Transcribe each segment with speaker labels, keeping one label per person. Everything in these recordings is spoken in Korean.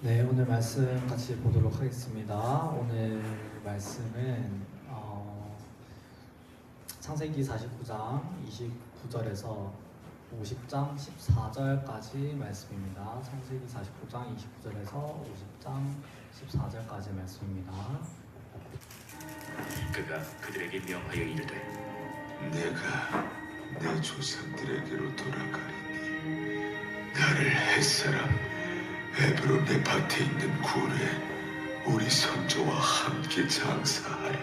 Speaker 1: 네, 오늘 말씀 같이 보도록 하겠습니다. 오늘 말씀은 창세기 49장 29절에서 50장 14절까지 말씀입니다. 창세기 49장 29절에서 50장 14절까지 말씀입니다.
Speaker 2: 그가 그들에게 명하여 이르되
Speaker 3: 내가 내 조상들에게로 돌아가리니 나를 햇사람 에브론의 밭에 있는 굴에 우리 선조와 함께 장사하라.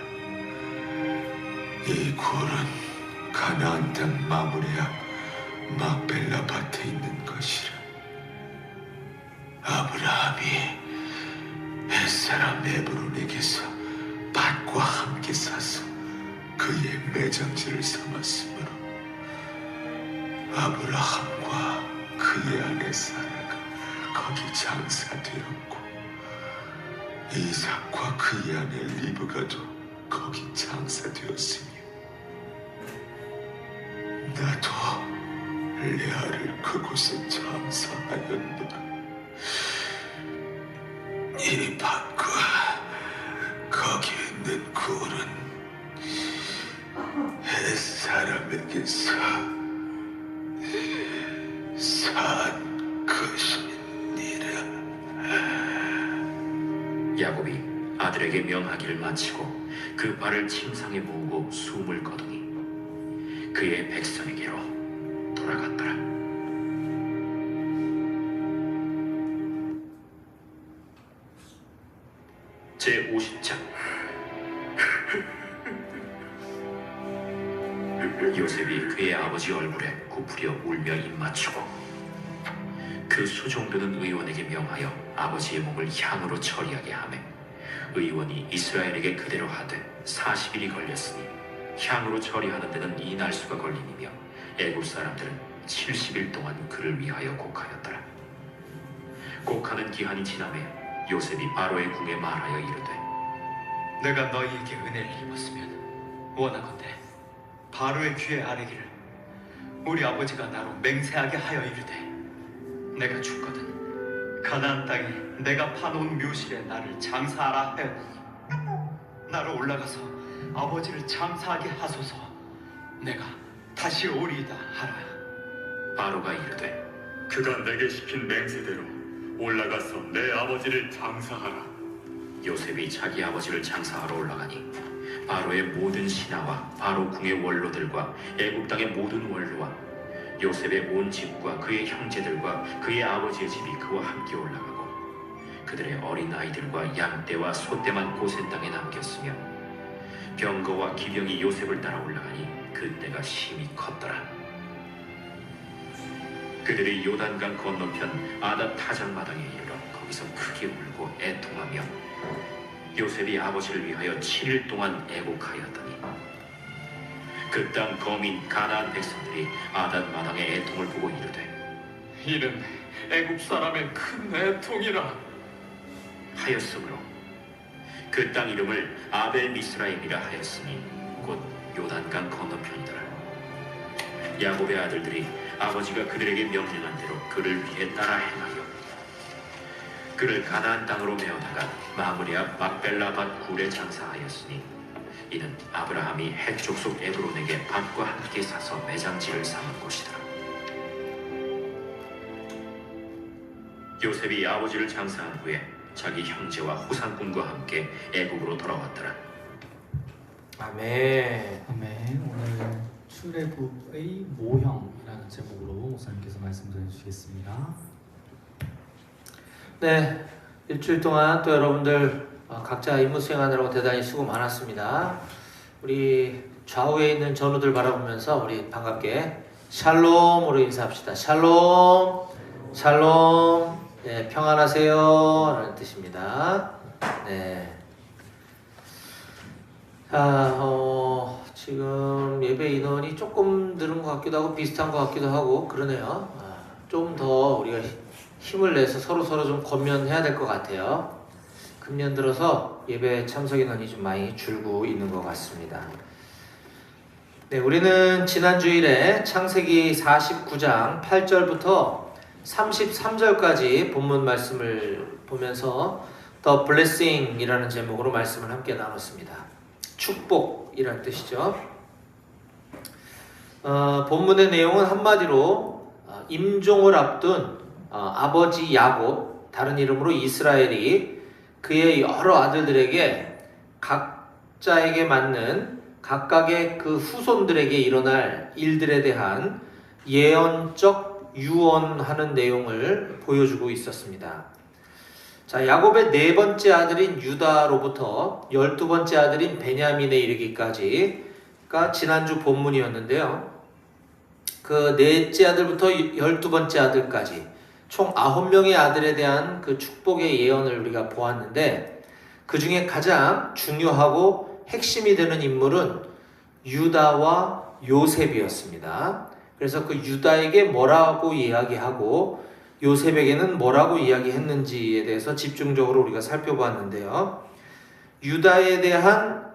Speaker 3: 이 굴은 가나안 땅 마므레 앞 막벨라 밭에 있는 것이라. 아브라함이 햇사람 에브론에게서 밭과 함께 사서 그의 매장지를 삼았으므로 아브라함과 그의 아내 사라가 거기 장사되었고 이삭과 그의 아내 리브가도 거기 장사되었으니 나도 레아를 그곳에 장사하였노라. 이 밭과 거기 있는 굴은 햇사람에게서 산 것이니라.
Speaker 2: 야곱이 아들에게 명하기를 마치고 그 발을 침상에 모으고 숨을 거두니 그의 백성에게로 돌아갔더라. 제50장 요셉이 그의 아버지 얼굴에 굽으려 울며 입맞추고 그 수종들은 의원에게 명하여 아버지의 몸을 향으로 처리하게 하매 의원이 이스라엘에게 그대로 하되 40일이 걸렸으니 향으로 처리하는 데는 이 날수가 걸림이며 애굽 사람들은 70일 동안 그를 위하여 곡하였더라. 곡하는 기한이 지나매 요셉이 바로의 궁에 말하여 이르되
Speaker 4: 내가 너희에게 은혜를 입었으면 원하건대 바로의 귀에 아뢰기를 우리 아버지가 나로 맹세하게 하여 이르되 내가 죽거든 가나안 땅에 내가 파놓은 묘실에 나를 장사하라 하였느니 나로 올라가서 아버지를 장사하게 하소서. 내가 다시 오리이다 하라.
Speaker 2: 바로가 이르되
Speaker 5: 그가 내게 시킨 맹세대로 올라가서 내 아버지를 장사하라.
Speaker 2: 요셉이 자기 아버지를 장사하러 올라가니 바로의 모든 신하와 바로 궁의 원로들과 애굽 땅의 모든 원로와 요셉의 온 집과 그의 형제들과 그의 아버지의 집이 그와 함께 올라가고 그들의 어린 아이들과 양떼와 소떼만 고센 땅에 남겼으며 병거와 기병이 요셉을 따라 올라가니 그때가 심히 컸더라. 그들이 요단강 건너편 아닷 타작마당에 이르러 거기서 크게 울고 애통하며 요셉이 아버지를 위하여 7일 동안 애곡하였더니 그 땅 거민 가나안 백성들이 아닷 마당의 애통을 보고 이르되
Speaker 4: 이는 애굽 사람의 큰 애통이라
Speaker 2: 하였으므로 그 땅 이름을 아벨 미스라임이라 하였으니 곧 요단강 건너편이더라. 야곱의 아들들이 아버지가 그들에게 명령한 대로 그를 위해 따라 행하여 그를 가나안 땅으로 메어다가 마므레 앞 막벨라 밭 굴에 장사하였으니 이는 아브라함이 헷 족속 에브론에게 밭과 함께 사서 매장지를 삼은 곳이더라. 요셉이 아버지를 장사한 후에 자기 형제와 호상꾼과 함께 애굽으로 돌아왔더라.
Speaker 6: 아멘.
Speaker 1: 아멘. 오늘 출애굽의 모형이라는 제목으로 목사님께서 말씀 전해주시겠습니다.
Speaker 6: 네, 일주일 동안 또 여러분들 각자 임무 수행하느라고 대단히 수고 많았습니다. 우리 좌우에 있는 전우들 바라보면서 우리 반갑게 샬롬으로 인사합시다. 샬롬, 샬롬. 네, 평안하세요 라는 뜻입니다. 네. 지금 예배 인원이 조금 늘은 것 같기도 하고 비슷한 것 같기도 하고 그러네요. 좀 더 우리가 힘을 내서 서로 좀 권면해야 될 것 같아요. 금년 들어서 예배 참석 인원이 좀 많이 줄고 있는 것 같습니다. 네, 우리는 지난 주일에 창세기 49장 8절부터 33절까지 본문 말씀을 보면서 The Blessing 이라는 제목으로 말씀을 함께 나눴습니다. 축복이라는 뜻이죠. 본문의 내용은 한마디로 임종을 앞둔 아버지 야곱, 다른 이름으로 이스라엘이 그의 여러 아들들에게 각자에게 맞는 각각의 그 후손들에게 일어날 일들에 대한 예언적 유언하는 내용을 보여주고 있었습니다. 자, 야곱의 네 번째 아들인 유다로부터 12번째 아들인 베냐민에 이르기까지가 지난주 본문이었는데요. 그 넷째 아들부터 12번째 아들까지 총 9명의 아들에 대한 그 축복의 예언을 우리가 보았는데, 그 중에 가장 중요하고 핵심이 되는 인물은 유다와 요셉이었습니다. 그래서 그 유다에게 뭐라고 이야기하고 요셉에게는 뭐라고 이야기했는지에 대해서 집중적으로 우리가 살펴봤는데요. 유다에 대한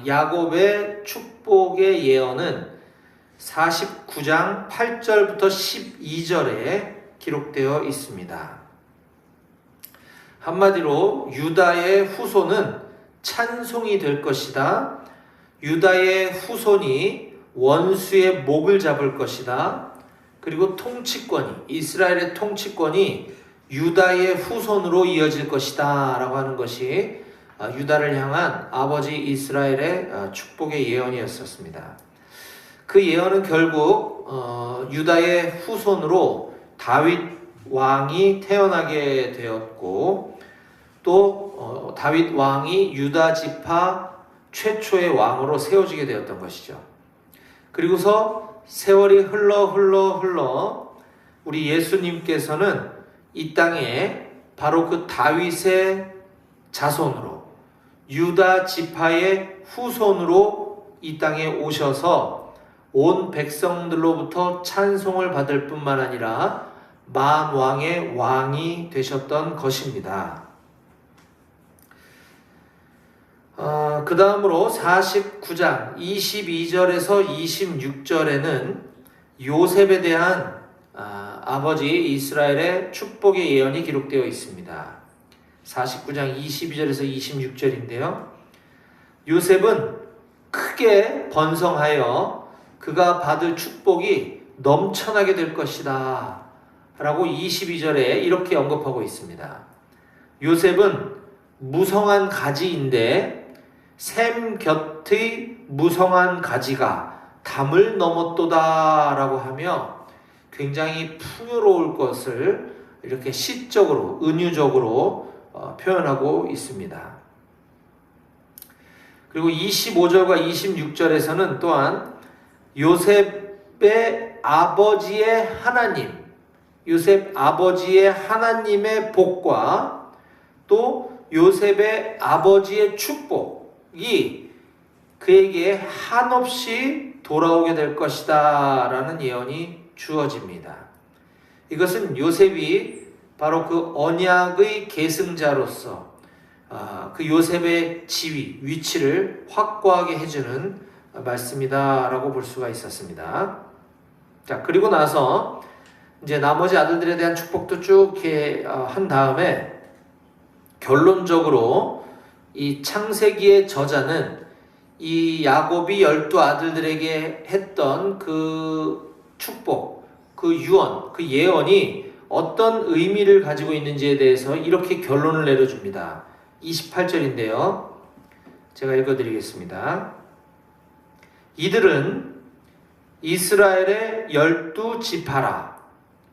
Speaker 6: 야곱의 축복의 예언은 49장 8절부터 12절에 기록되어 있습니다. 한마디로 유다의 후손은 찬송이 될 것이다. 유다의 후손이 원수의 목을 잡을 것이다. 그리고 통치권이, 이스라엘의 통치권이 유다의 후손으로 이어질 것이다 라고 하는 것이 유다를 향한 아버지 이스라엘의 축복의 예언이었습니다. 그 예언은 결국 유다의 후손으로 다윗 왕이 태어나게 되었고, 또 다윗 왕이 유다 지파 최초의 왕으로 세워지게 되었던 것이죠. 그리고서 세월이 흘러 우리 예수님께서는 이 땅에 바로 그 다윗의 자손으로, 유다 지파의 후손으로 이 땅에 오셔서 온 백성들로부터 찬송을 받을 뿐만 아니라 만왕의 왕이 되셨던 것입니다. 그 다음으로 49장 22절에서 26절에는 요셉에 대한 아버지 이스라엘의 축복의 예언이 기록되어 있습니다. 49장 22절에서 26절인데요. 요셉은 크게 번성하여 그가 받을 축복이 넘쳐나게 될 것이다 라고 22절에 이렇게 언급하고 있습니다. 요셉은 무성한 가지인데 샘 곁의 무성한 가지가 담을 넘었도다 라고 하며 굉장히 풍요로울 것을 이렇게 시적으로, 은유적으로 표현하고 있습니다. 그리고 25절과 26절에서는 또한 요셉의 아버지의 하나님, 요셉 아버지의 하나님의 복과 또 요셉의 아버지의 축복이 그에게 한없이 돌아오게 될 것이다 라는 예언이 주어집니다. 이것은 요셉이 바로 그 언약의 계승자로서 그 요셉의 지위, 위치를 확고하게 해주는 말씀이다 라고 볼 수가 있었습니다. 자, 그리고 나서 이제 나머지 아들들에 대한 축복도 쭉 이렇게 한 다음에 결론적으로 이 창세기의 저자는 이 야곱이 12아들들에게 했던 그 축복, 그 유언, 그 예언이 어떤 의미를 가지고 있는지에 대해서 이렇게 결론을 내려줍니다. 28절인데요. 제가 읽어드리겠습니다. 이들은 이스라엘의 12지파라.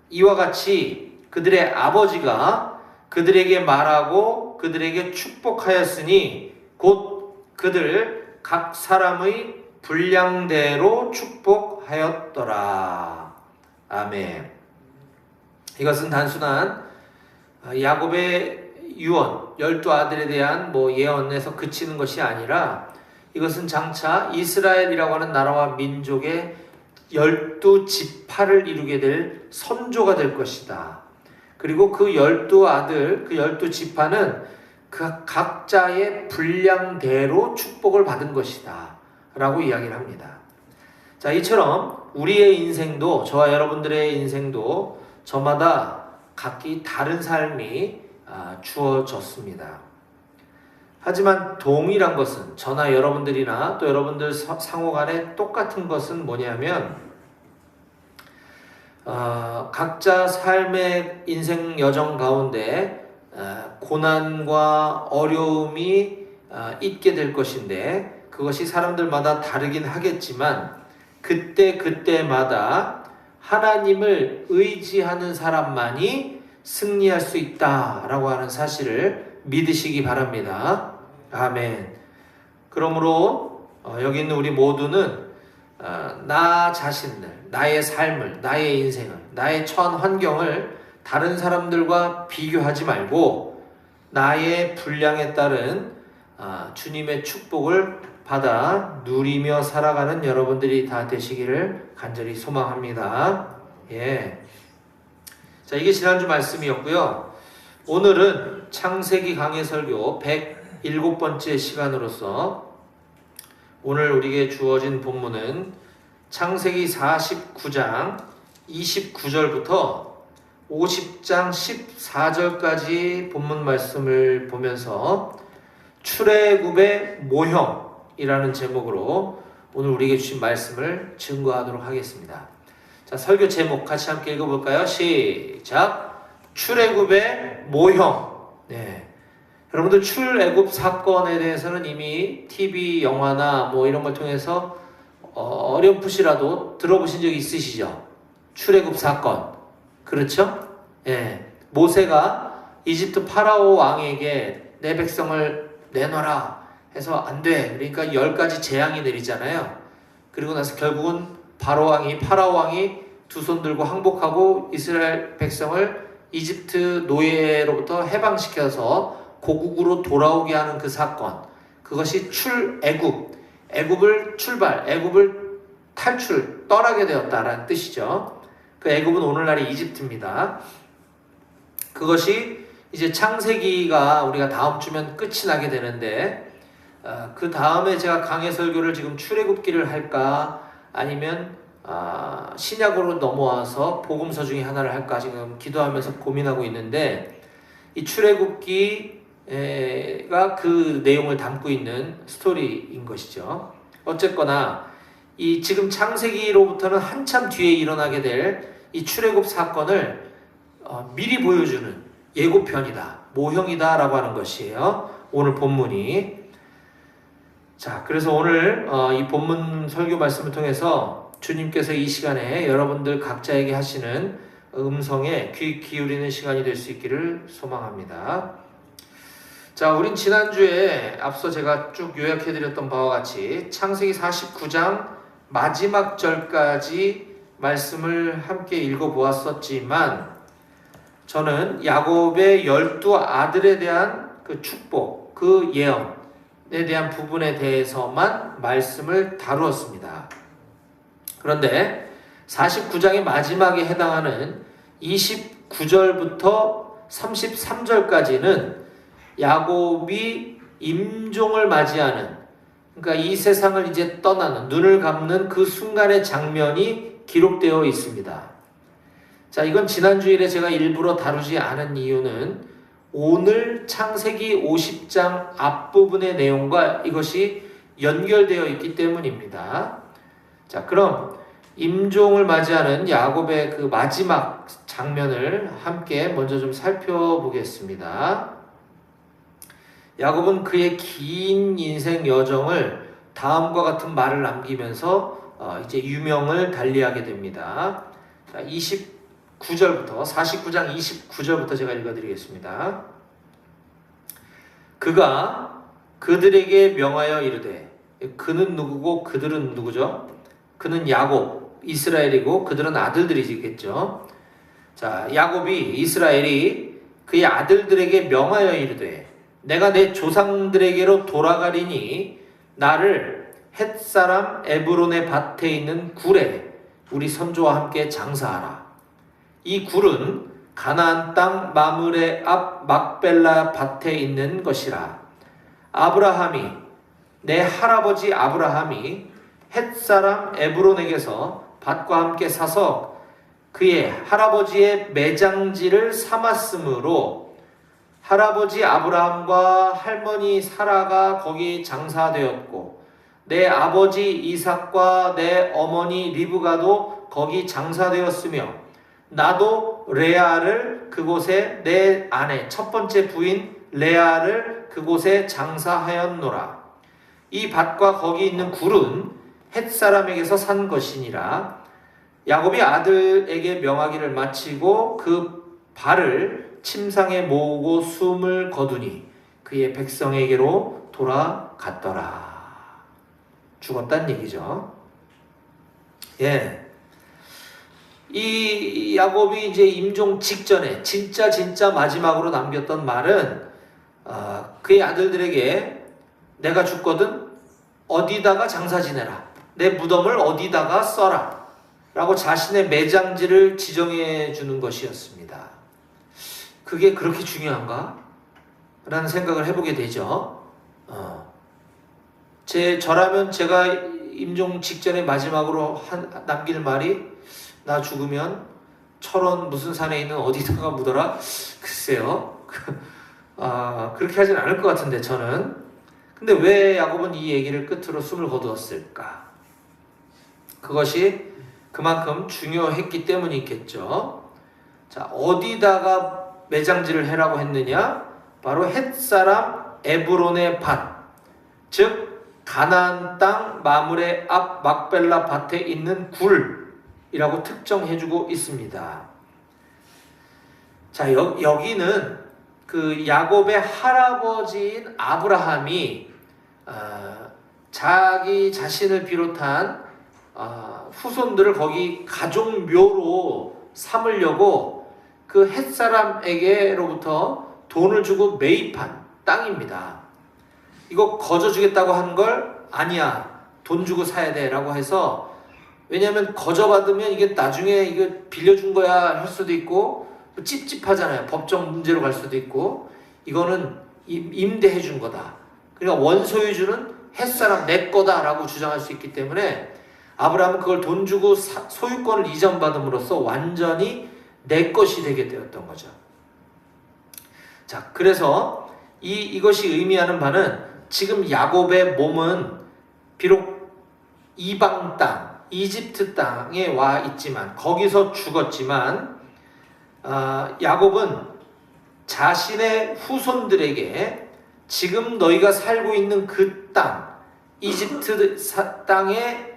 Speaker 6: 이와 같이 그들의 아버지가 그들에게 말하고 그들에게 축복하였으니 곧 그들 각 사람의 분량대로 축복하였더라. 아멘. 이것은 단순한 야곱의 유언, 12아들에 대한 예언에서 그치는 것이 아니라 이것은 장차 이스라엘이라고 하는 나라와 민족의 12지파를 이루게 될 선조가 될 것이다. 그리고 그 12아들, 그 12지파는 그 각자의 분량대로 축복을 받은 것이다 라고 이야기를 합니다. 자, 이처럼 우리의 인생도, 저와 여러분들의 인생도 저마다 각기 다른 삶이 주어졌습니다. 하지만 동일한 것은 저나 여러분들이나 또 여러분들 상호 간에 똑같은 것은 뭐냐면 각자 삶의 인생 여정 가운데 고난과 어려움이 있게 될 것인데 그것이 사람들마다 다르긴 하겠지만 그때마다 하나님을 의지하는 사람만이 승리할 수 있다라고 하는 사실을 믿으시기 바랍니다. 아멘. 그러므로 여기 있는 우리 모두는 나 자신을, 나의 삶을, 나의 인생을, 나의 처한 환경을 다른 사람들과 비교하지 말고 나의 분량에 따른 주님의 축복을 받아 누리며 살아가는 여러분들이 다 되시기를 간절히 소망합니다. 예. 자, 이게 지난주 말씀이었고요. 오늘은 창세기 강해 설교 107번째 시간으로서 오늘 우리에게 주어진 본문은 창세기 49장 29절부터 50장 14절까지 본문 말씀을 보면서 출애굽의 모형이라는 제목으로 오늘 우리에게 주신 말씀을 증거하도록 하겠습니다. 자, 설교 제목 같이 함께 읽어볼까요? 시작! 출애굽의 모형. 네. 여러분들 출애굽 사건에 대해서는 이미 TV, 영화나 뭐 이런 걸 통해서 어렴풋이라도 들어보신 적이 있으시죠? 출애굽 사건. 그렇죠? 예. 모세가 이집트 파라오 왕에게 내 백성을 내놔라 해서 안 돼. 그러니까 10가지 재앙이 내리잖아요. 그리고 나서 결국은 파라오 왕이 두 손 들고 항복하고 이스라엘 백성을 이집트 노예로부터 해방시켜서 고국으로 돌아오게 하는 그 사건. 그것이 애굽을 탈출, 떠나게 되었다라는 뜻이죠. 그 애굽은 오늘날의 이집트입니다. 그것이 이제 창세기가 우리가 다음 주면 끝이 나게 되는데 그 다음에 제가 강해 설교를 지금 출애굽기를 할까 아니면 신약으로 넘어와서 복음서 중에 하나를 할까 지금 기도하면서 고민하고 있는데 이 출애굽기가 그 내용을 담고 있는 스토리인 것이죠. 어쨌거나 이 지금 창세기로부터는 한참 뒤에 일어나게 될 이 출애굽 사건을 미리 보여주는 예고편이다, 모형이다 라고 하는 것이에요. 오늘 본문이. 자, 그래서 오늘 이 본문 설교 말씀을 통해서 주님께서 이 시간에 여러분들 각자에게 하시는 음성에 귀 기울이는 시간이 될 수 있기를 소망합니다. 자, 우린 지난주에 앞서 제가 쭉 요약해드렸던 바와 같이 창세기 49장 마지막 절까지 말씀을 함께 읽어보았었지만 저는 야곱의 12아들에 대한 그 축복, 그 예언에 대한 부분에 대해서만 말씀을 다루었습니다. 그런데 49장의 마지막에 해당하는 29절부터 33절까지는 야곱이 임종을 맞이하는, 그러니까 이 세상을 이제 떠나는, 눈을 감는 그 순간의 장면이 기록되어 있습니다. 자, 이건 지난주일에 제가 일부러 다루지 않은 이유는 오늘 창세기 50장 앞부분의 내용과 이것이 연결되어 있기 때문입니다. 자, 그럼 임종을 맞이하는 야곱의 그 마지막 장면을 함께 먼저 좀 살펴보겠습니다. 야곱은 그의 긴 인생 여정을 다음과 같은 말을 남기면서 이제 유명을 달리하게 됩니다. 자, 49장 29절부터 제가 읽어드리겠습니다. 그가 그들에게 명하여 이르되, 그는 누구고 그들은 누구죠? 그는 야곱, 이스라엘이고 그들은 아들들이겠죠. 자, 야곱이, 이스라엘이 그의 아들들에게 명하여 이르되, 내가 내 조상들에게로 돌아가리니 나를 헷사람 에브론의 밭에 있는 굴에 우리 선조와 함께 장사하라. 이 굴은 가나안 땅 마므레 앞 막벨라 밭에 있는 것이라. 내 할아버지 아브라함이 헷사람 에브론에게서 밭과 함께 사서 그의 할아버지의 매장지를 삼았으므로 할아버지 아브라함과 할머니 사라가 거기 장사되었고 내 아버지 이삭과 내 어머니 리브가도 거기 장사되었으며 나도 레아를 그곳에 내 아내 첫 번째 부인 레아를 그곳에 장사하였노라. 이 밭과 거기 있는 굴은 헷사람에게서 산 것이니라. 야곱이 아들에게 명하기를 마치고 그 발을 침상에 모으고 숨을 거두니 그의 백성에게로 돌아갔더라. 죽었단 얘기죠. 예. 이 야곱이 이제 임종 직전에 진짜 마지막으로 남겼던 말은 그의 아들들에게 내가 죽거든 어디다가 장사 지내라. 내 무덤을 어디다가 써라. 라고 자신의 매장지를 지정해 주는 것이었습니다. 그게 그렇게 중요한가? 라는 생각을 해보게 되죠. 저라면 제가 임종 직전에 마지막으로 남길 말이 나 죽으면 철원 무슨 산에 있는 어디다가 묻어라? 글쎄요. 그렇게 하진 않을 것 같은데 저는. 근데 왜 야곱은 이 얘기를 끝으로 숨을 거두었을까? 그것이 그만큼 중요했기 때문이겠죠. 자, 어디다가 매장지를 해라고 했느냐? 바로 헷사람 에브론의 밭, 즉 가나안 땅 마므레 앞 막벨라 밭에 있는 굴이라고 특정해주고 있습니다. 자, 여기는 그 야곱의 할아버지인 아브라함이 자기 자신을 비롯한 후손들을 거기 가족묘로 삼으려고 그 헷사람에게로부터 돈을 주고 매입한 땅입니다. 이거 거저주겠다고 한 걸 아니야, 돈 주고 사야 돼 라고 해서, 왜냐하면 거저받으면 이게 나중에 이거 빌려준 거야 할 수도 있고 찝찝하잖아요. 법적 문제로 갈 수도 있고. 이거는 임대해 준 거다. 그러니까 원소유주는 헷사람 내 거다 라고 주장할 수 있기 때문에 아브라함은 그걸 돈 주고 소유권을 이전받음으로써 완전히 내 것이 되게 되었던 거죠. 자, 그래서 이것이 의미하는 바는 지금 야곱의 몸은 비록 이방 땅, 이집트 땅에 와 있지만, 거기서 죽었지만, 야곱은 자신의 후손들에게 지금 너희가 살고 있는 그 땅, 이집트 땅에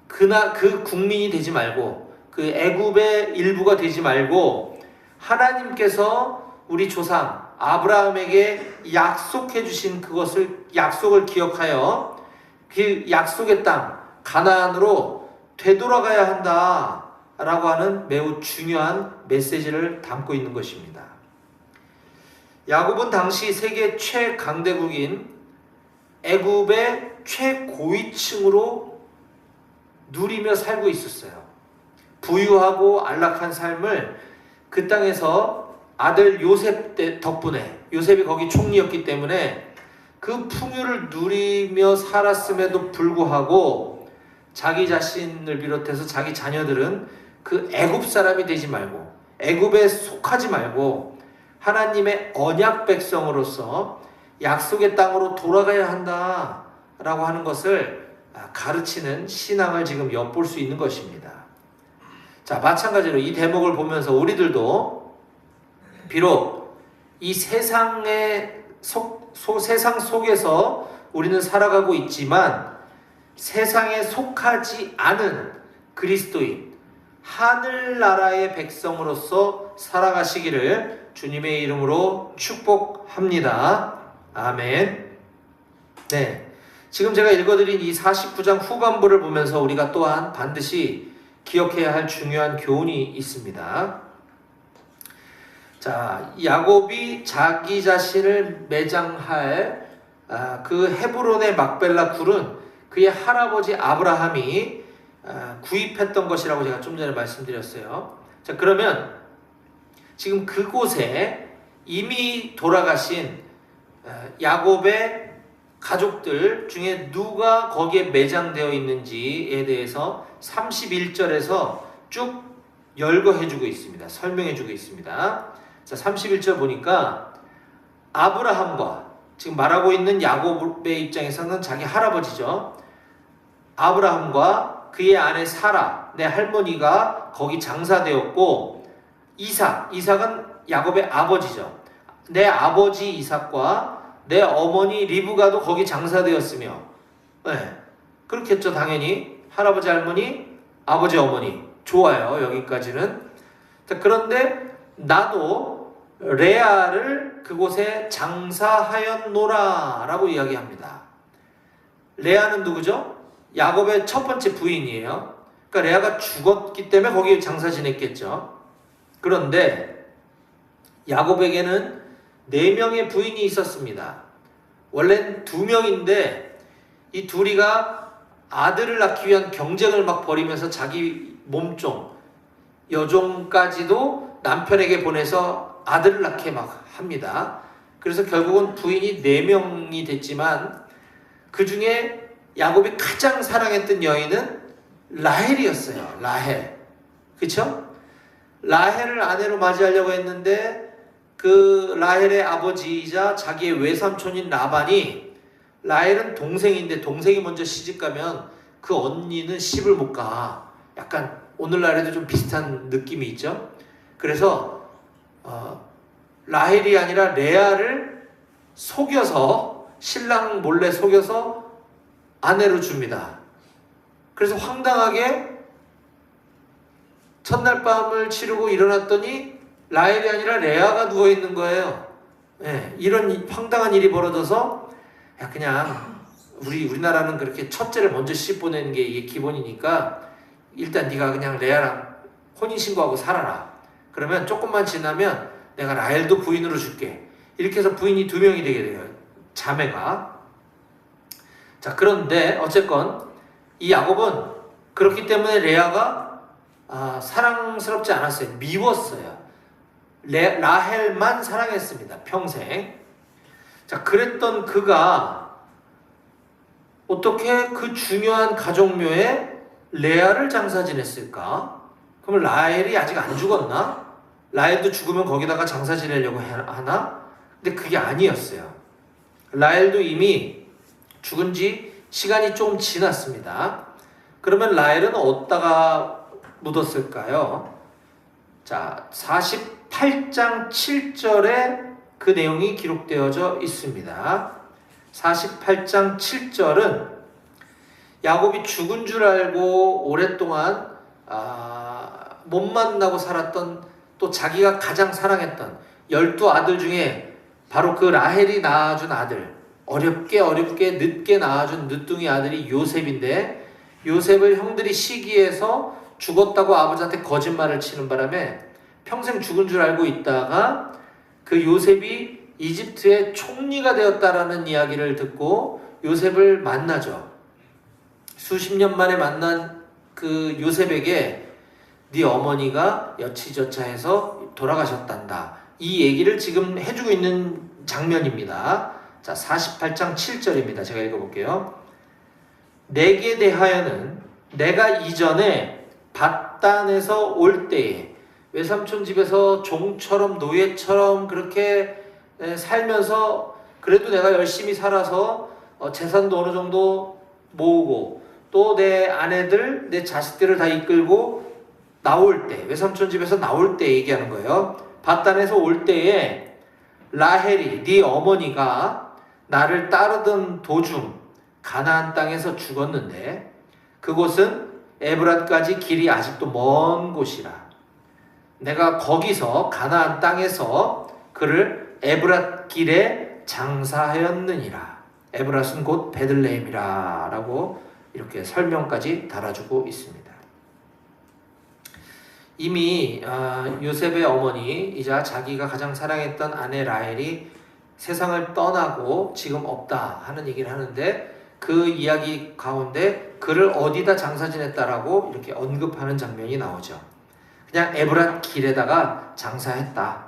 Speaker 6: 그 국민이 되지 말고, 그 애굽의 일부가 되지 말고, 하나님께서 우리 조상 아브라함에게 약속해 주신 약속을 기억하여 그 약속의 땅 가나안으로 되돌아가야 한다 라고 하는 매우 중요한 메시지를 담고 있는 것입니다. 야곱은 당시 세계 최강대국인 애굽의 최고위층으로 누리며 살고 있었어요. 부유하고 안락한 삶을 그 땅에서 아들 요셉 덕분에, 요셉이 거기 총리였기 때문에 그 풍요를 누리며 살았음에도 불구하고 자기 자신을 비롯해서 자기 자녀들은 그 애굽 사람이 되지 말고, 애굽에 속하지 말고 하나님의 언약 백성으로서 약속의 땅으로 돌아가야 한다라고 하는 것을 가르치는 신앙을 지금 엿볼 수 있는 것입니다. 자, 마찬가지로 이 대목을 보면서 우리들도 비록 이 세상 속에서 우리는 살아가고 있지만 세상에 속하지 않은 그리스도인, 하늘나라의 백성으로서 살아가시기를 주님의 이름으로 축복합니다. 아멘. 네, 지금 제가 읽어드린 이 49장 후반부를 보면서 우리가 또한 반드시 기억해야 할 중요한 교훈이 있습니다. 자, 야곱이 자기 자신을 매장할 그 헤브론의 막벨라 굴은 그의 할아버지 아브라함이 구입했던 것이라고 제가 좀 전에 말씀드렸어요. 자, 그러면 지금 그곳에 이미 돌아가신 야곱의 가족들 중에 누가 거기에 매장되어 있는지에 대해서 31절에서 쭉 열거해주고 있습니다. 설명해주고 있습니다. 자, 31절 보니까 아브라함과 지금 말하고 있는 야곱의 입장에서는 자기 할아버지죠. 아브라함과 그의 아내 사라, 내 할머니가 거기 장사되었고, 이삭은 야곱의 아버지죠. 내 아버지 이삭과 내 어머니 리브가도 거기 장사되었으며, 네, 그렇겠죠. 당연히 할아버지 할머니, 아버지 어머니. 좋아요. 여기까지는. 자, 그런데 나도 레아를 그곳에 장사하였노라 라고 이야기합니다. 레아는 누구죠? 야곱의 첫 번째 부인이에요. 그러니까 레아가 죽었기 때문에 거기에 장사 지냈겠죠. 그런데 야곱에게는 4명의 부인이 있었습니다. 원래는 2명인데 이 둘이가 아들을 낳기 위한 경쟁을 막 벌이면서 자기 몸종, 여종까지도 남편에게 보내서 아들을 낳게 막 합니다. 그래서 결국은 부인이 4명이 됐지만 그 중에 야곱이 가장 사랑했던 여인은 라헬이었어요. 라헬. 그쵸? 라헬을 아내로 맞이하려고 했는데 그 라헬의 아버지이자 자기의 외삼촌인 라반이, 라헬은 동생인데 동생이 먼저 시집가면 그 언니는 시집을 못 가. 약간 오늘날에도 좀 비슷한 느낌이 있죠. 그래서 라헬이 아니라 레아를 속여서, 신랑 몰래 속여서 아내로 줍니다. 그래서 황당하게 첫날 밤을 치르고 일어났더니 라헬이 아니라 레아가 누워있는 거예요. 네, 이런 황당한 일이 벌어져서 그냥 우리나라는 그렇게 첫째를 먼저 시집 보내는 게 이게 기본이니까 일단 네가 그냥 레아랑 혼인신고하고 살아라. 그러면 조금만 지나면 내가 라헬도 부인으로 줄게. 이렇게 해서 부인이 2명이 되게 돼요. 자매가. 자, 그런데 어쨌건 이 야곱은 그렇기 때문에 레아가 사랑스럽지 않았어요. 미웠어요. 라헬만 사랑했습니다. 평생. 자, 그랬던 그가 어떻게 그 중요한 가족묘에 레아를 장사 지냈을까? 그러면 라헬이 아직 안 죽었나? 라헬도 죽으면 거기다가 장사 지내려고 하나? 근데 그게 아니었어요. 라헬도 이미 죽은 지 시간이 좀 지났습니다. 그러면 라헬은 어디다가 묻었을까요? 자, 48장 7절에 그 내용이 기록되어져 있습니다. 48장 7절은 야곱이 죽은 줄 알고 오랫동안 못 만나고 살았던, 또 자기가 가장 사랑했던 12아들 중에 바로 그 라헬이 낳아준 아들, 어렵게 늦게 낳아준 늦둥이 아들이 요셉인데, 요셉을 형들이 시기해서 죽었다고 아버지한테 거짓말을 치는 바람에 평생 죽은 줄 알고 있다가 그 요셉이 이집트의 총리가 되었다라는 이야기를 듣고 요셉을 만나죠. 수십 년 만에 만난 그 요셉에게 네 어머니가 여치저차해서 돌아가셨단다. 이 얘기를 지금 해주고 있는 장면입니다. 자, 48장 7절입니다. 제가 읽어볼게요. 내게 대하여는 내가 이전에 밧단에서 올 때에, 외삼촌 집에서 종처럼 노예처럼 그렇게 살면서 그래도 내가 열심히 살아서 재산도 어느 정도 모으고 또 내 아내들, 내 자식들을 다 이끌고 나올 때, 외삼촌 집에서 나올 때 얘기하는 거예요. 밧단에서 올 때에 라헬이, 네 어머니가 나를 따르던 도중 가나안 땅에서 죽었는데 그곳은 에브랏까지 길이 아직도 먼 곳이라. 내가 거기서 가나안 땅에서 그를 에브랏 길에 장사하였느니라. 에브랏은 곧 베들레헴이라 라고 이렇게 설명까지 달아주고 있습니다. 이미 요셉의 어머니이자 자기가 가장 사랑했던 아내 라헬이 세상을 떠나고 지금 없다 하는 얘기를 하는데, 그 이야기 가운데 그를 어디다 장사 지냈다라고 이렇게 언급하는 장면이 나오죠. 그냥 에브랏 길에다가 장사했다.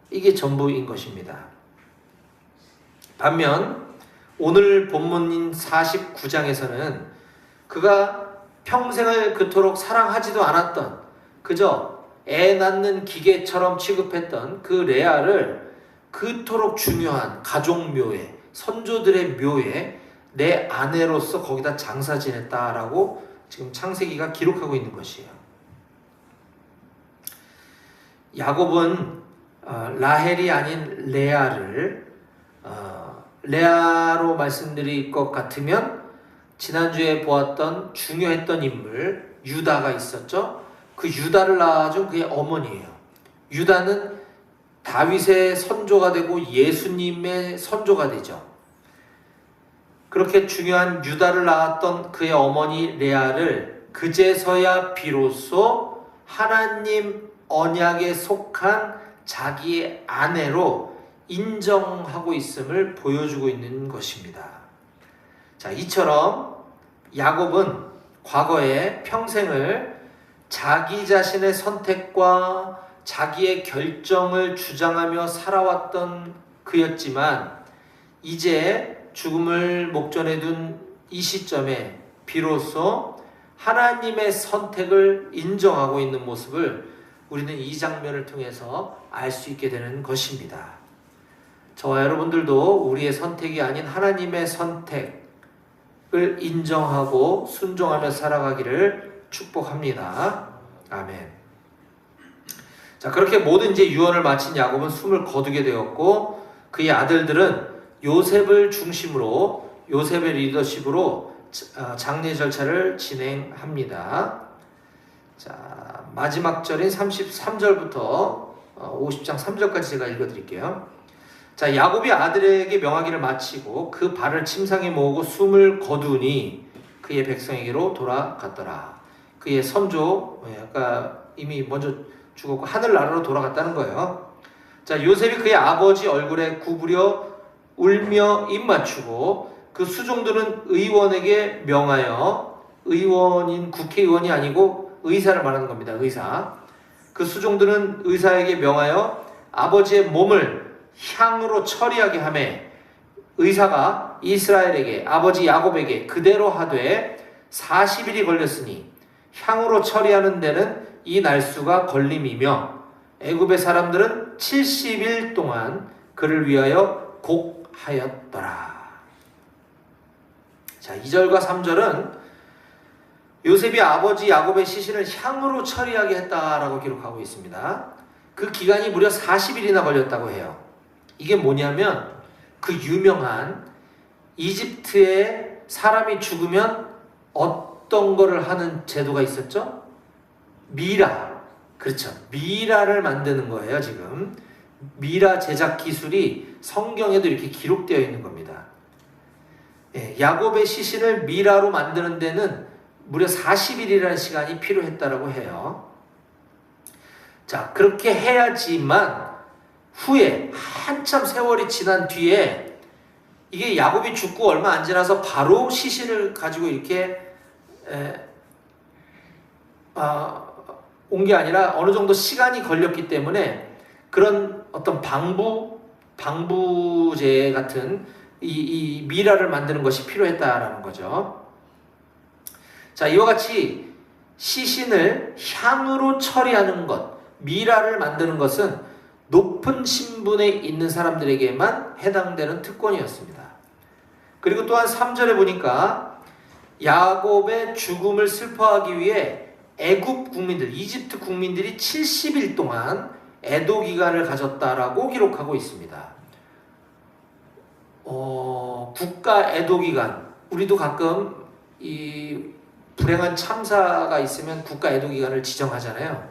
Speaker 6: 이게 전부인 것입니다. 반면 오늘 본문인 49장에서는 그가 평생을 그토록 사랑하지도 않았던, 그저 애 낳는 기계처럼 취급했던 그 레아를 그토록 중요한 가족 묘에, 선조들의 묘에 내 아내로서 거기다 장사 지냈다라고 지금 창세기가 기록하고 있는 것이에요. 야곱은 라헬이 아닌 레아를 레아로 말씀드릴 것 같으면 지난주에 보았던 중요했던 인물 유다가 있었죠. 그 유다를 낳아준 그의 어머니예요. 유다는 다윗의 선조가 되고 예수님의 선조가 되죠. 그렇게 중요한 유다를 낳았던 그의 어머니 레아를 그제서야 비로소 하나님 언약에 속한 자기의 아내로 인정하고 있음을 보여주고 있는 것입니다. 자, 이처럼 야곱은 과거에 평생을 자기 자신의 선택과 자기의 결정을 주장하며 살아왔던 그였지만 이제 죽음을 목전에 둔 이 시점에 비로소 하나님의 선택을 인정하고 있는 모습을 우리는 이 장면을 통해서 알 수 있게 되는 것입니다. 저와 여러분들도 우리의 선택이 아닌 하나님의 선택을 인정하고 순종하며 살아가기를 축복합니다. 아멘. 자, 그렇게 모든 이제 유언을 마친 야곱은 숨을 거두게 되었고 그의 아들들은 요셉을 중심으로 요셉의 리더십으로 장례 절차를 진행합니다. 자, 마지막 절인 33절부터 50장 3절까지 제가 읽어드릴게요. 자, 야곱이 아들에게 명하기를 마치고 그 발을 침상에 모으고 숨을 거두니 그의 백성에게로 돌아갔더라. 그의 선조, 아까 이미 먼저 죽었고 하늘나라로 돌아갔다는 거예요. 자, 요셉이 그의 아버지 얼굴에 구부려 울며 입맞추고 그 수종들은 의원에게 명하여, 의원인 국회의원이 아니고 의사를 말하는 겁니다. 의사. 그 수종들은 의사에게 명하여 아버지의 몸을 향으로 처리하게 하매 의사가 이스라엘에게 아버지 야곱에게 그대로 하되 40일이 걸렸으니 향으로 처리하는 데는 이 날수가 걸림이며 애굽의 사람들은 70일 동안 그를 위하여 곡하였더라. 자, 2절과 3절은 요셉이 아버지 야곱의 시신을 향으로 처리하게 했다라고 기록하고 있습니다. 그 기간이 무려 40일이나 걸렸다고 해요. 이게 뭐냐면 그 유명한 이집트에 사람이 죽으면 어떤 거를 하는 제도가 있었죠? 미라. 그렇죠. 미라를 만드는 거예요, 지금. 미라 제작 기술이 성경에도 이렇게 기록되어 있는 겁니다. 예, 야곱의 시신을 미라로 만드는 데는 무려 40일이라는 시간이 필요했다라고 해요. 자, 그렇게 해야지만 후에 한참 세월이 지난 뒤에 이게 야곱이 죽고 얼마 안 지나서 바로 시신을 가지고 이렇게 온 게 아니라 어느 정도 시간이 걸렸기 때문에 그런 어떤 방부제 같은 이 미라를 만드는 것이 필요했다라는 거죠. 자, 이와 같이 시신을 향으로 처리하는 것, 미라를 만드는 것은 높은 신분에 있는 사람들에게만 해당되는 특권이었습니다. 그리고 또한 3절에 보니까 야곱의 죽음을 슬퍼하기 위해 애굽 국민들, 이집트 국민들이 70일 동안 애도 기간을 가졌다라고 기록하고 있습니다. 국가 애도 기간, 우리도 가끔 이 불행한 참사가 있으면 국가 애도 기간을 지정하잖아요.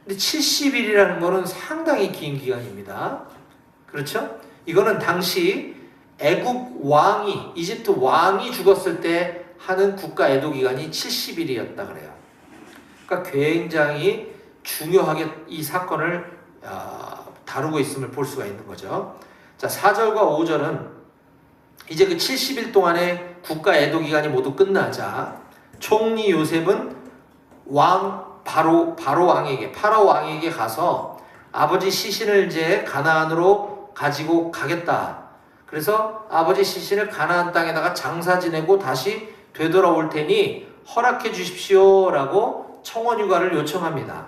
Speaker 6: 근데 70일이라는 거는 상당히 긴 기간입니다. 그렇죠? 이거는 당시 애굽 왕이, 이집트 왕이 죽었을 때 하는 국가 애도 기간이 70일이었다 그래요. 그러니까 굉장히 중요하게 이 사건을 다루고 있음을 볼 수가 있는 거죠. 자, 4절과 5절은 이제 그 70일 동안의 국가 애도 기간이 모두 끝나자 총리 요셉은 파라오 왕에게 가서 아버지 시신을 이제 가나안으로 가지고 가겠다. 그래서 아버지 시신을 가나안 땅에다가 장사 지내고 다시 되돌아올 테니 허락해 주십시오라고 청원 휴가를 요청합니다.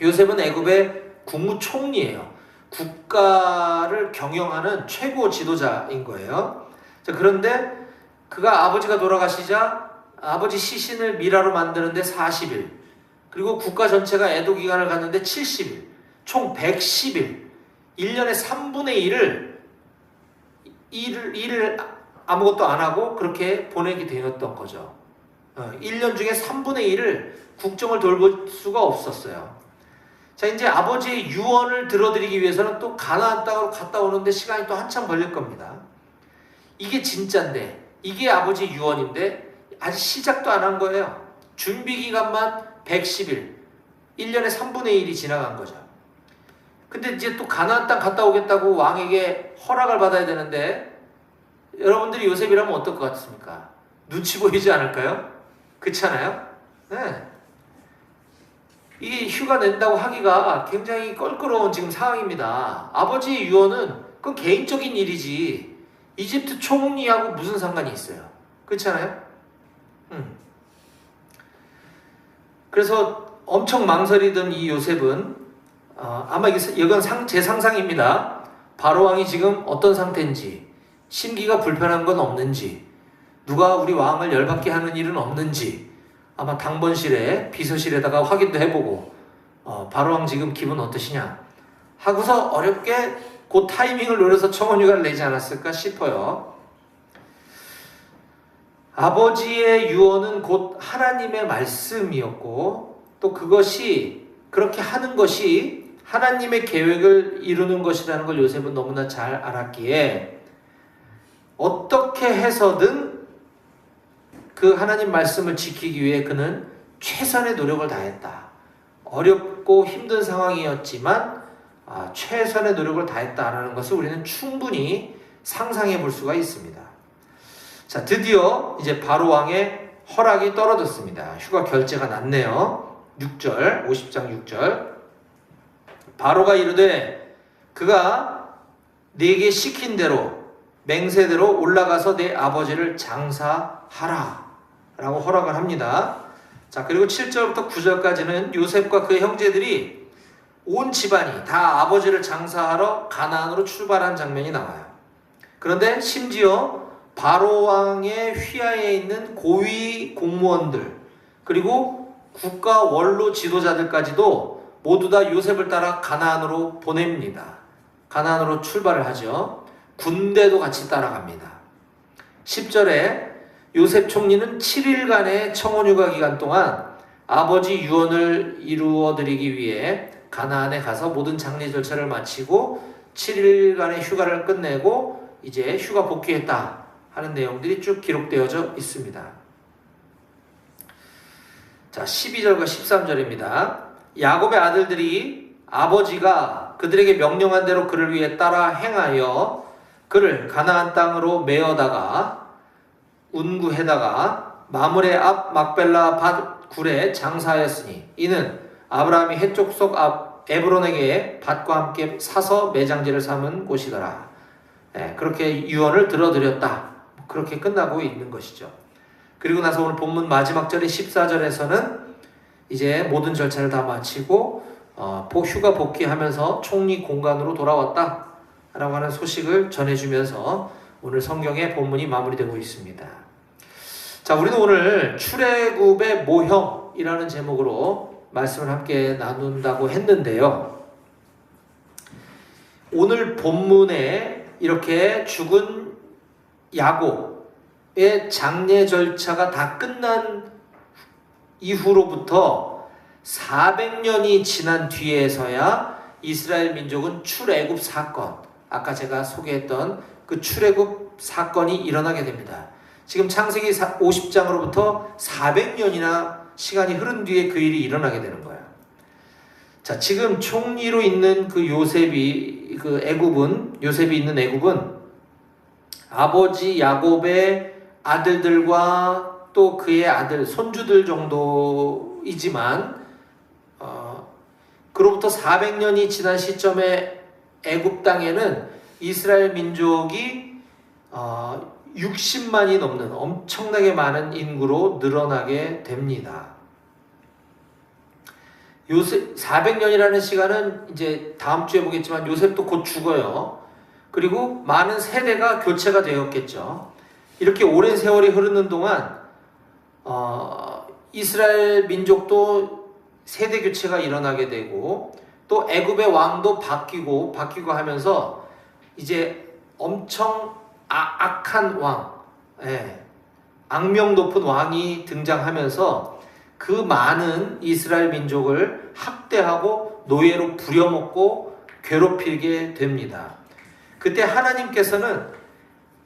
Speaker 6: 요셉은 애굽의 국무총리예요. 국가를 경영하는 최고 지도자인 거예요. 자, 그런데 그가 아버지가 돌아가시자 아버지 시신을 미라로 만드는데 40일, 그리고 국가 전체가 애도 기간을 갖는데 70일, 총 110일, 1년의 3분의 1을 아무것도 안 하고 그렇게 보내게 되었던 거죠. 1년 중에 3분의 1을 국정을 돌볼 수가 없었어요. 자, 이제 아버지의 유언을 들어드리기 위해서는 또 가나안 땅으로 갔다 오는데 시간이 또 한참 걸릴 겁니다. 이게 진짜인데, 이게 아버지 유언인데 아직 시작도 안 한 거예요. 준비 기간만 110일, 1년에 3분의 1이 지나간 거죠. 근데 이제 또 가나안 땅 갔다 오겠다고 왕에게 허락을 받아야 되는데, 여러분들이 요셉이라면 어떨 것 같습니까? 눈치 보이지 않을까요? 그렇잖아요? 네. 이게 휴가 낸다고 하기가 굉장히 껄끄러운 지금 상황입니다. 아버지의 유언은 그건 개인적인 일이지 이집트 총리하고 무슨 상관이 있어요? 그렇잖아요? 그래서 엄청 망설이던 이 요셉은 아마 이건 제 상상입니다. 바로왕이 지금 어떤 상태인지, 심기가 불편한 건 없는지, 누가 우리 왕을 열받게 하는 일은 없는지 아마 당번실에 비서실에다가 확인도 해보고 바로왕 지금 기분 어떠시냐 하고서 어렵게 그 타이밍을 노려서 청원휴가를 내지 않았을까 싶어요. 아버지의 유언은 곧 하나님의 말씀이었고, 또 그것이 그렇게 하는 것이 하나님의 계획을 이루는 것이라는 걸 요셉은 너무나 잘 알았기에 어떻게 해서든 그 하나님 말씀을 지키기 위해 그는 최선의 노력을 다했다. 어렵고 힘든 상황이었지만 최선의 노력을 다했다라는 것을 우리는 충분히 상상해 볼 수가 있습니다. 자, 드디어 이제 바로왕의 허락이 떨어졌습니다. 휴가 결제가 났네요. 6절, 50장 6절. 바로가 이르되 그가 네게 시킨 대로 맹세대로 올라가서 내 아버지를 장사하라 라고 허락을 합니다. 자, 그리고 7절부터 9절까지는 요셉과 그의 형제들이 온 집안이 다 아버지를 장사하러 가나안으로 출발한 장면이 나와요. 그런데 심지어 바로왕의 휘하에 있는 고위 공무원들, 그리고 국가 원로 지도자들까지도 모두 다 요셉을 따라 가나안으로 보냅니다. 가나안으로 출발을 하죠. 군대도 같이 따라갑니다. 10절에 요셉 총리는 7일간의 청원휴가 기간 동안 아버지 유언을 이루어드리기 위해 가나안에 가서 모든 장례 절차를 마치고 7일간의 휴가를 끝내고 이제 휴가 복귀했다 하는 내용들이 쭉 기록되어져 있습니다. 자, 12절과 13절입니다. 야곱의 아들들이 아버지가 그들에게 명령한 대로 그를 위해 따라 행하여 그를 가나안 땅으로 메어다가 운구해다가 마므레 앞 막벨라 밭 굴에 장사하였으니 이는 아브라함이 해쪽 속 앞 에브론에게 밭과 함께 사서 매장지를 삼은 곳이더라. 그렇게 유언을 들어드렸다. 그렇게 끝나고 있는 것이죠. 그리고 나서 오늘 본문 마지막 절인 14절에서는 이제 모든 절차를 다 마치고 휴가 복귀하면서 총리 공간으로 돌아왔다 라고 하는 소식을 전해주면서 오늘 성경의 본문이 마무리되고 있습니다. 자, 우리는 오늘 출애굽의 모형이라는 제목으로 말씀을 함께 나눈다고 했는데요. 오늘 본문에 이렇게 죽은 야곱의 장례 절차가 다 끝난 이후로부터 400년이 지난 뒤에서야 이스라엘 민족은 출애굽 사건, 아까 제가 소개했던 그 출애굽 사건이 일어나게 됩니다. 지금 창세기 50장으로부터 400년이나 시간이 흐른 뒤에 그 일이 일어나게 되는 거예요. 자, 지금 총리로 있는 그 요셉이 있는 애굽은 아버지 야곱의 아들들과 또 그의 아들, 손주들 정도이지만 그로부터 400년이 지난 시점에 애굽 땅에는 이스라엘 민족이 60만이 넘는 엄청나게 많은 인구로 늘어나게 됩니다. 요셉 400년이라는 시간은 이제 다음 주에 보겠지만 요셉도 곧 죽어요. 그리고 많은 세대가 교체가 되었겠죠. 이렇게 오랜 세월이 흐르는 동안 이스라엘 민족도 세대 교체가 일어나게 되고 또 애굽의 왕도 바뀌고 하면서 이제 엄청 악한 왕, 악명 높은 왕이 등장하면서 그 많은 이스라엘 민족을 학대하고 노예로 부려먹고 괴롭히게 됩니다. 그때 하나님께서는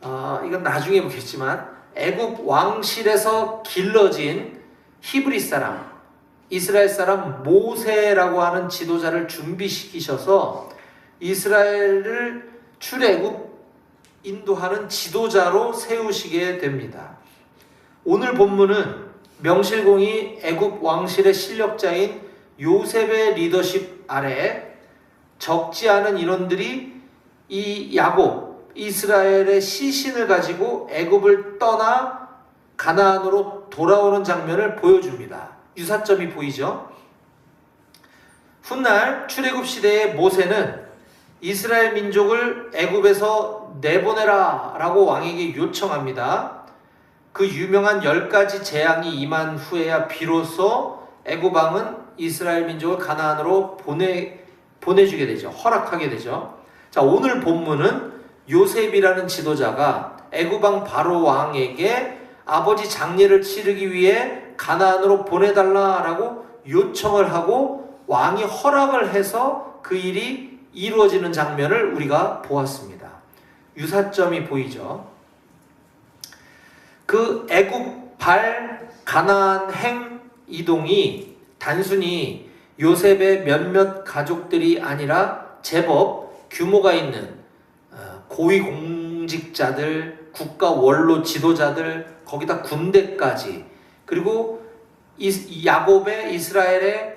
Speaker 6: 이건 나중에 보겠지만 애굽 왕실에서 길러진 히브리 사람, 이스라엘 사람 모세라고 하는 지도자를 준비시키셔서 이스라엘을 출애굽 인도하는 지도자로 세우시게 됩니다. 오늘 본문은 명실공히 애굽 왕실의 실력자인 요셉의 리더십 아래 적지 않은 인원들이 이 야곱, 이스라엘의 시신을 가지고 애굽을 떠나 가나안으로 돌아오는 장면을 보여줍니다. 유사점이 보이죠? 훗날 출애굽 시대의 모세는 이스라엘 민족을 애굽에서 내보내라 라고 왕에게 요청합니다. 그 유명한 10가지 재앙이 임한 후에야 비로소 애굽 왕은 이스라엘 민족을 가나안으로 보내주게 되죠. 허락하게 되죠. 자, 오늘 본문은 요셉이라는 지도자가 애굽 왕 바로 왕에게 아버지 장례를 치르기 위해 가나안으로 보내달라라고 요청을 하고 왕이 허락을 해서 그 일이 이루어지는 장면을 우리가 보았습니다. 유사점이 보이죠. 그 애굽 발 가나안 행 이동이 단순히 요셉의 몇몇 가족들이 아니라 제법 규모가 있는 고위공직자들, 국가 원로 지도자들, 거기다 군대까지, 그리고 야곱의 이스라엘의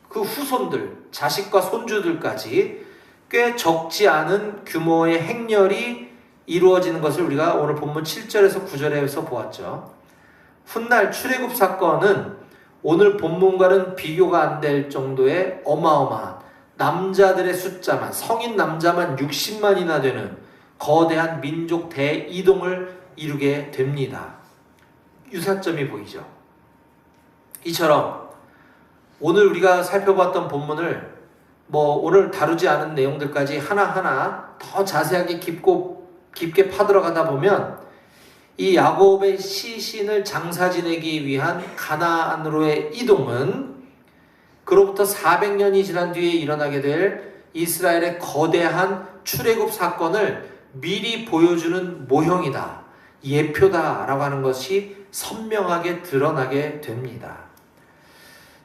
Speaker 6: 그 후손들, 자식과 손주들까지 꽤 적지 않은 규모의 행렬이 이루어지는 것을 우리가 오늘 본문 7절에서 9절에서 보았죠. 훗날 출애굽 사건은 오늘 본문과는 비교가 안 될 정도의 어마어마한 남자들의 숫자만, 성인 남자만 60만이나 되는 거대한 민족 대이동을 이루게 됩니다. 유사점이 보이죠. 이처럼 오늘 우리가 살펴봤던 본문을 오늘 다루지 않은 내용들까지 하나하나 더 자세하게 깊게 파들어가다 보면 이 야곱의 시신을 장사 지내기 위한 가나안으로의 이동은 그로부터 400년이 지난 뒤에 일어나게 될 이스라엘의 거대한 출애굽 사건을 미리 보여주는 모형이다, 예표다라고 하는 것이 선명하게 드러나게 됩니다.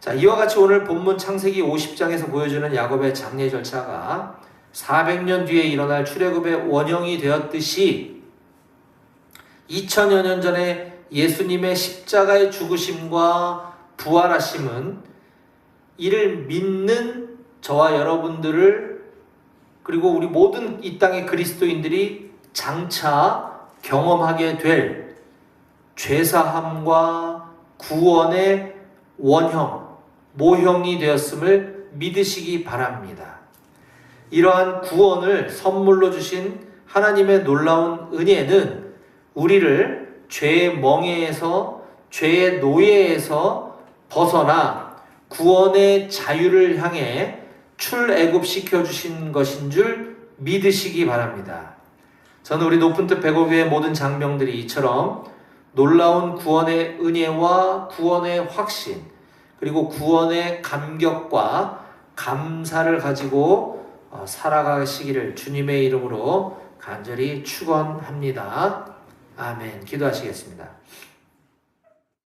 Speaker 6: 자, 이와 같이 오늘 본문 창세기 50장에서 보여주는 야곱의 장례 절차가 400년 뒤에 일어날 출애굽의 원형이 되었듯이 2000여 년 전에 예수님의 십자가의 죽으심과 부활하심은 이를 믿는 저와 여러분들을, 그리고 우리 모든 이 땅의 그리스도인들이 장차 경험하게 될 죄사함과 구원의 원형, 모형이 되었음을 믿으시기 바랍니다. 이러한 구원을 선물로 주신 하나님의 놀라운 은혜는 우리를 죄의 멍에에서, 죄의 노예에서 벗어나 구원의 자유를 향해 출애굽시켜 주신 것인 줄 믿으시기 바랍니다. 저는 우리 높은 뜻 105교의 모든 장병들이 이처럼 놀라운 구원의 은혜와 구원의 확신, 그리고 구원의 감격과 감사를 가지고 살아가시기를 주님의 이름으로 간절히 축원합니다. 아멘. 기도하시겠습니다.